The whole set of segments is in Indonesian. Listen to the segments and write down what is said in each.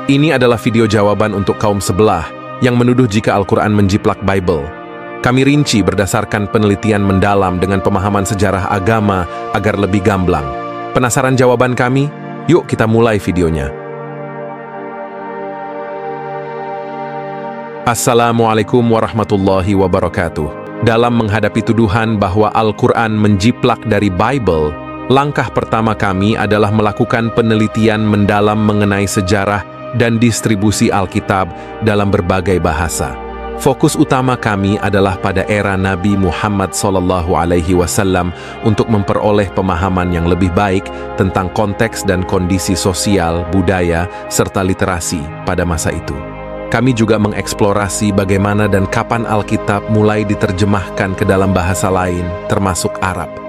Ini adalah video jawaban untuk kaum sebelah yang menuduh jika Al-Quran menjiplak Bible. Kami rinci berdasarkan penelitian mendalam dengan pemahaman sejarah agama agar lebih gamblang. Penasaran jawaban kami? Yuk kita mulai videonya. Assalamualaikum warahmatullahi wabarakatuh. Dalam menghadapi tuduhan bahwa Al-Quran menjiplak dari Bible, langkah pertama kami adalah melakukan penelitian mendalam mengenai sejarah dan distribusi Alkitab dalam berbagai bahasa. Fokus utama kami adalah pada era Nabi Muhammad SAW untuk memperoleh pemahaman yang lebih baik tentang konteks dan kondisi sosial, budaya, serta literasi pada masa itu. Kami juga mengeksplorasi bagaimana dan kapan Alkitab mulai diterjemahkan ke dalam bahasa lain, termasuk Arab.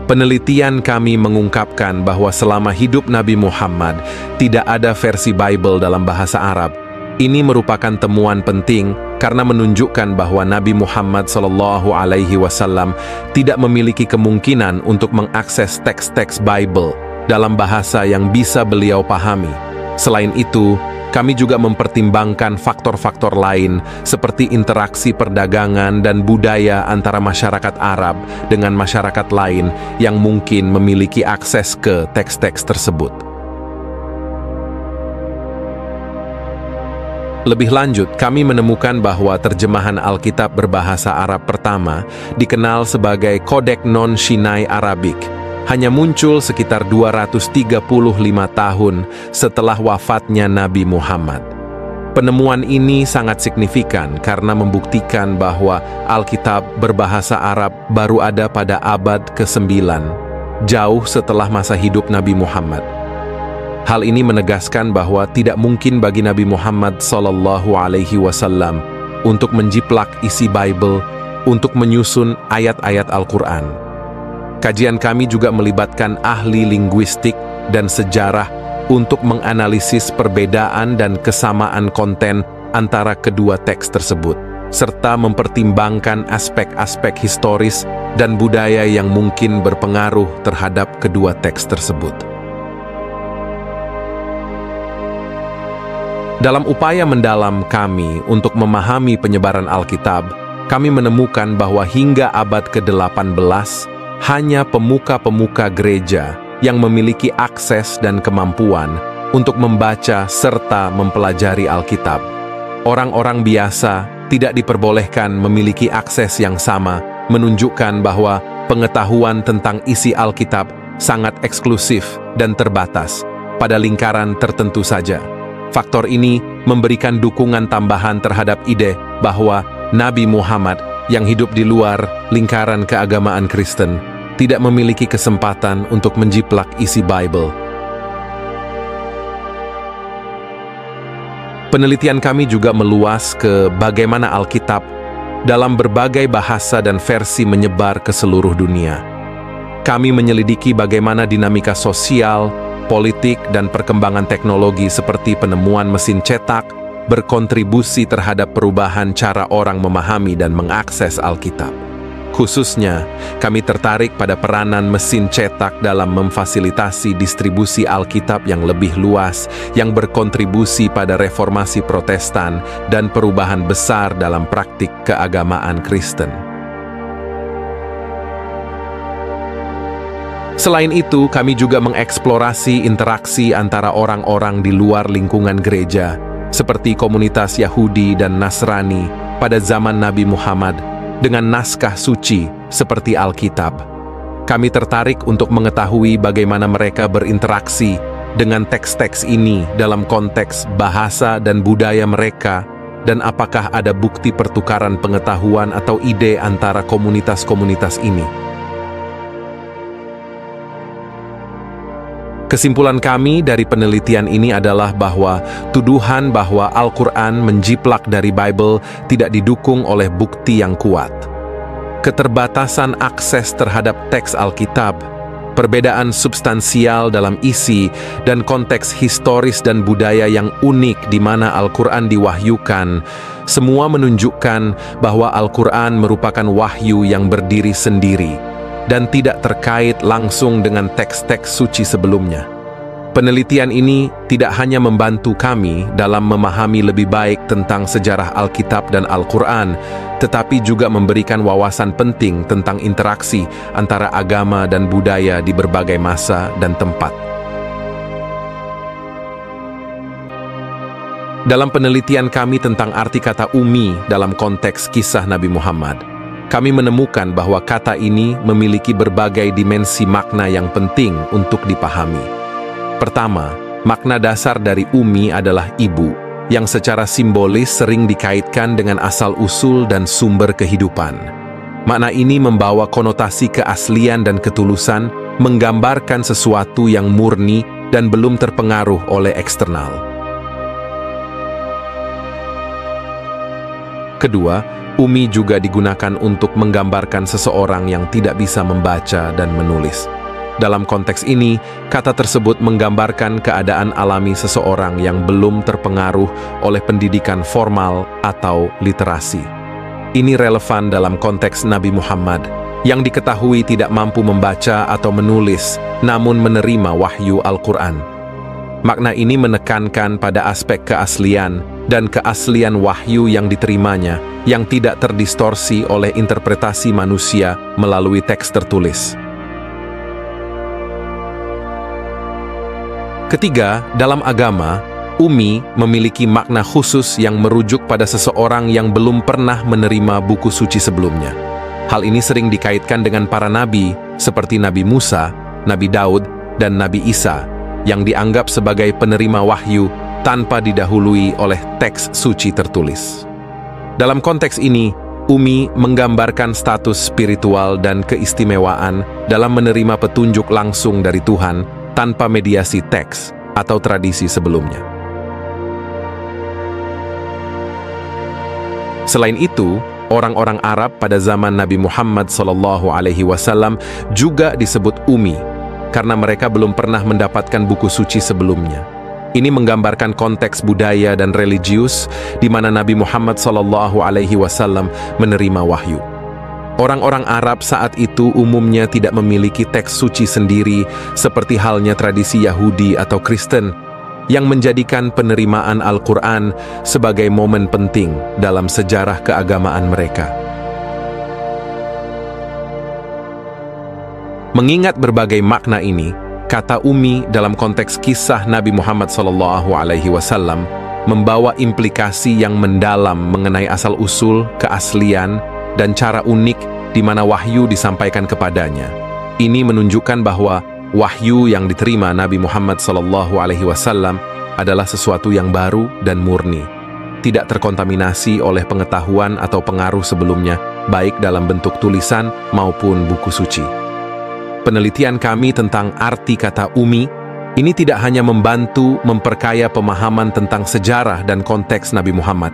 Penelitian kami mengungkapkan bahwa selama hidup Nabi Muhammad tidak ada versi Bible dalam bahasa Arab. Ini merupakan temuan penting karena menunjukkan bahwa Nabi Muhammad SAW tidak memiliki kemungkinan untuk mengakses teks-teks Bible dalam bahasa yang bisa beliau pahami. Selain itu, kami juga mempertimbangkan faktor-faktor lain seperti interaksi perdagangan dan budaya antara masyarakat Arab dengan masyarakat lain yang mungkin memiliki akses ke teks-teks tersebut. Lebih lanjut, kami menemukan bahwa terjemahan Alkitab berbahasa Arab pertama dikenal sebagai Codex Non-Sinai Arabic, hanya muncul sekitar 235 tahun setelah wafatnya Nabi Muhammad. Penemuan ini sangat signifikan karena membuktikan bahwa Alkitab berbahasa Arab baru ada pada abad ke-9, jauh setelah masa hidup Nabi Muhammad. Hal ini menegaskan bahwa tidak mungkin bagi Nabi Muhammad SAW untuk menjiplak isi Bible untuk menyusun ayat-ayat Al-Quran. Kajian kami juga melibatkan ahli linguistik dan sejarah untuk menganalisis perbedaan dan kesamaan konten antara kedua teks tersebut, serta mempertimbangkan aspek-aspek historis dan budaya yang mungkin berpengaruh terhadap kedua teks tersebut. Dalam upaya mendalam kami untuk memahami penyebaran Alkitab, kami menemukan bahwa hingga abad ke-18, hanya pemuka-pemuka gereja yang memiliki akses dan kemampuan untuk membaca serta mempelajari Alkitab. Orang-orang biasa tidak diperbolehkan memiliki akses yang sama, menunjukkan bahwa pengetahuan tentang isi Alkitab sangat eksklusif dan terbatas pada lingkaran tertentu saja. Faktor ini memberikan dukungan tambahan terhadap ide bahwa Nabi Muhammad yang hidup di luar lingkaran keagamaan Kristen tidak memiliki kesempatan untuk menjiplak isi Bible. Penelitian kami juga meluas ke bagaimana Alkitab dalam berbagai bahasa dan versi menyebar ke seluruh dunia. Kami menyelidiki bagaimana dinamika sosial, politik, dan perkembangan teknologi seperti penemuan mesin cetak berkontribusi terhadap perubahan cara orang memahami dan mengakses Alkitab. Khususnya, kami tertarik pada peranan mesin cetak dalam memfasilitasi distribusi Alkitab yang lebih luas yang berkontribusi pada reformasi Protestan dan perubahan besar dalam praktik keagamaan Kristen. Selain itu, kami juga mengeksplorasi interaksi antara orang-orang di luar lingkungan gereja, seperti komunitas Yahudi dan Nasrani pada zaman Nabi Muhammad, dengan naskah suci seperti Alkitab. Kami tertarik untuk mengetahui bagaimana mereka berinteraksi dengan teks-teks ini dalam konteks bahasa dan budaya mereka, dan apakah ada bukti pertukaran pengetahuan atau ide antara komunitas-komunitas ini. Kesimpulan kami dari penelitian ini adalah bahwa tuduhan bahwa Al-Quran menjiplak dari Bible tidak didukung oleh bukti yang kuat. Keterbatasan akses terhadap teks Alkitab, perbedaan substansial dalam isi, dan konteks historis dan budaya yang unik di mana Al-Quran diwahyukan, semua menunjukkan bahwa Al-Quran merupakan wahyu yang berdiri sendiri, dan tidak terkait langsung dengan teks-teks suci sebelumnya. Penelitian ini tidak hanya membantu kami dalam memahami lebih baik tentang sejarah Alkitab dan Al-Quran, tetapi juga memberikan wawasan penting tentang interaksi antara agama dan budaya di berbagai masa dan tempat. Dalam penelitian kami tentang arti kata Ummi dalam konteks kisah Nabi Muhammad, kami menemukan bahwa kata ini memiliki berbagai dimensi makna yang penting untuk dipahami. Pertama, makna dasar dari Ummi adalah ibu, yang secara simbolis sering dikaitkan dengan asal-usul dan sumber kehidupan. Makna ini membawa konotasi keaslian dan ketulusan, menggambarkan sesuatu yang murni dan belum terpengaruh oleh eksternal. Kedua, Ummi juga digunakan untuk menggambarkan seseorang yang tidak bisa membaca dan menulis. Dalam konteks ini, kata tersebut menggambarkan keadaan alami seseorang yang belum terpengaruh oleh pendidikan formal atau literasi. Ini relevan dalam konteks Nabi Muhammad, yang diketahui tidak mampu membaca atau menulis, namun menerima wahyu Al-Quran. Makna ini menekankan pada aspek keaslian dan keaslian wahyu yang diterimanya, yang tidak terdistorsi oleh interpretasi manusia melalui teks tertulis. Ketiga, dalam agama, Ummi memiliki makna khusus yang merujuk pada seseorang yang belum pernah menerima buku suci sebelumnya. Hal ini sering dikaitkan dengan para nabi, seperti Nabi Musa, Nabi Daud, dan Nabi Isa, yang dianggap sebagai penerima wahyu tanpa didahului oleh teks suci tertulis. Dalam konteks ini, Ummi menggambarkan status spiritual dan keistimewaan dalam menerima petunjuk langsung dari Tuhan tanpa mediasi teks atau tradisi sebelumnya. Selain itu, orang-orang Arab pada zaman Nabi Muhammad SAW juga disebut Ummi, karena mereka belum pernah mendapatkan buku suci sebelumnya. Ini menggambarkan konteks budaya dan religius di mana Nabi Muhammad SAW menerima wahyu. Orang-orang Arab saat itu umumnya tidak memiliki teks suci sendiri seperti halnya tradisi Yahudi atau Kristen, yang menjadikan penerimaan Al-Quran sebagai momen penting dalam sejarah keagamaan mereka. Mengingat berbagai makna ini, kata Ummi dalam konteks kisah Nabi Muhammad SAW membawa implikasi yang mendalam mengenai asal-usul, keaslian, dan cara unik di mana wahyu disampaikan kepadanya. Ini menunjukkan bahwa wahyu yang diterima Nabi Muhammad SAW adalah sesuatu yang baru dan murni, tidak terkontaminasi oleh pengetahuan atau pengaruh sebelumnya, baik dalam bentuk tulisan maupun buku suci. Penelitian kami tentang arti kata Ummi ini tidak hanya membantu memperkaya pemahaman tentang sejarah dan konteks Nabi Muhammad,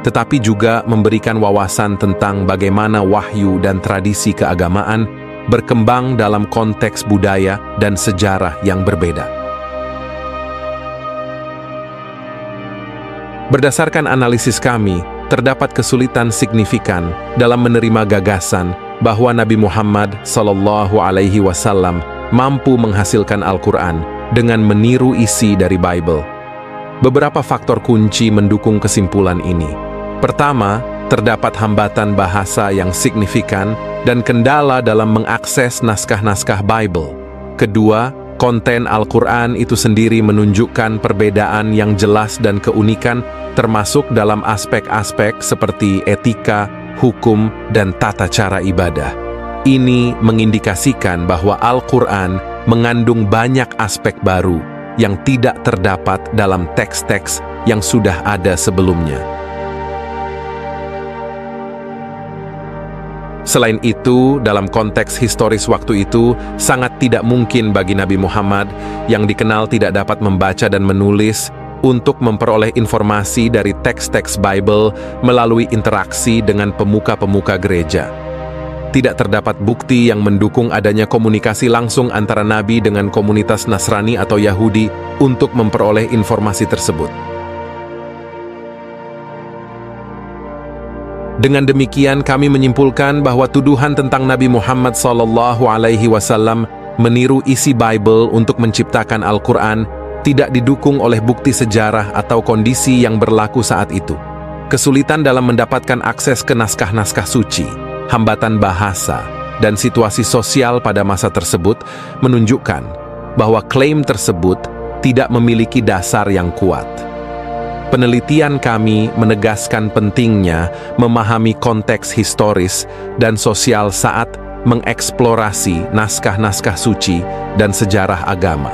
tetapi juga memberikan wawasan tentang bagaimana wahyu dan tradisi keagamaan berkembang dalam konteks budaya dan sejarah yang berbeda. Berdasarkan analisis kami, terdapat kesulitan signifikan dalam menerima gagasan bahwa Nabi Muhammad SAW mampu menghasilkan Al-Quran dengan meniru isi dari Bible. Beberapa faktor kunci mendukung kesimpulan ini. Pertama, terdapat hambatan bahasa yang signifikan dan kendala dalam mengakses naskah-naskah Bible. Kedua, konten Al-Quran itu sendiri menunjukkan perbedaan yang jelas dan keunikan, termasuk dalam aspek-aspek seperti etika, hukum, dan tata cara ibadah. Ini mengindikasikan bahwa Al-Quran mengandung banyak aspek baru yang tidak terdapat dalam teks-teks yang sudah ada sebelumnya. Selain itu, dalam konteks historis waktu itu, sangat tidak mungkin bagi Nabi Muhammad yang dikenal tidak dapat membaca dan menulis untuk memperoleh informasi dari teks-teks Bible melalui interaksi dengan pemuka-pemuka gereja. Tidak terdapat bukti yang mendukung adanya komunikasi langsung antara Nabi dengan komunitas Nasrani atau Yahudi untuk memperoleh informasi tersebut. Dengan demikian, kami menyimpulkan bahwa tuduhan tentang Nabi Muhammad SAW meniru isi Bible untuk menciptakan Al-Quran tidak didukung oleh bukti sejarah atau kondisi yang berlaku saat itu. Kesulitan dalam mendapatkan akses ke naskah-naskah suci, hambatan bahasa, dan situasi sosial pada masa tersebut menunjukkan bahwa klaim tersebut tidak memiliki dasar yang kuat. Penelitian kami menegaskan pentingnya memahami konteks historis dan sosial saat mengeksplorasi naskah-naskah suci dan sejarah agama.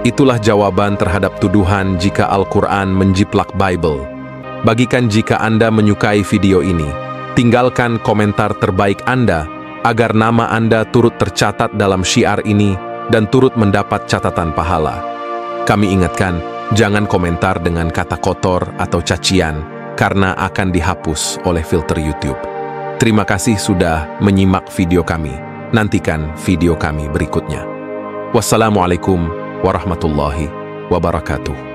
Itulah jawaban terhadap tuduhan jika Al-Quran menjiplak Bible. Bagikan jika Anda menyukai video ini. Tinggalkan komentar terbaik Anda agar nama Anda turut tercatat dalam syiar ini dan turut mendapat catatan pahala. Kami ingatkan, jangan komentar dengan kata kotor atau cacian karena akan dihapus oleh filter YouTube. Terima kasih sudah menyimak video kami. Nantikan video kami berikutnya. Wassalamualaikum warahmatullahi wabarakatuh.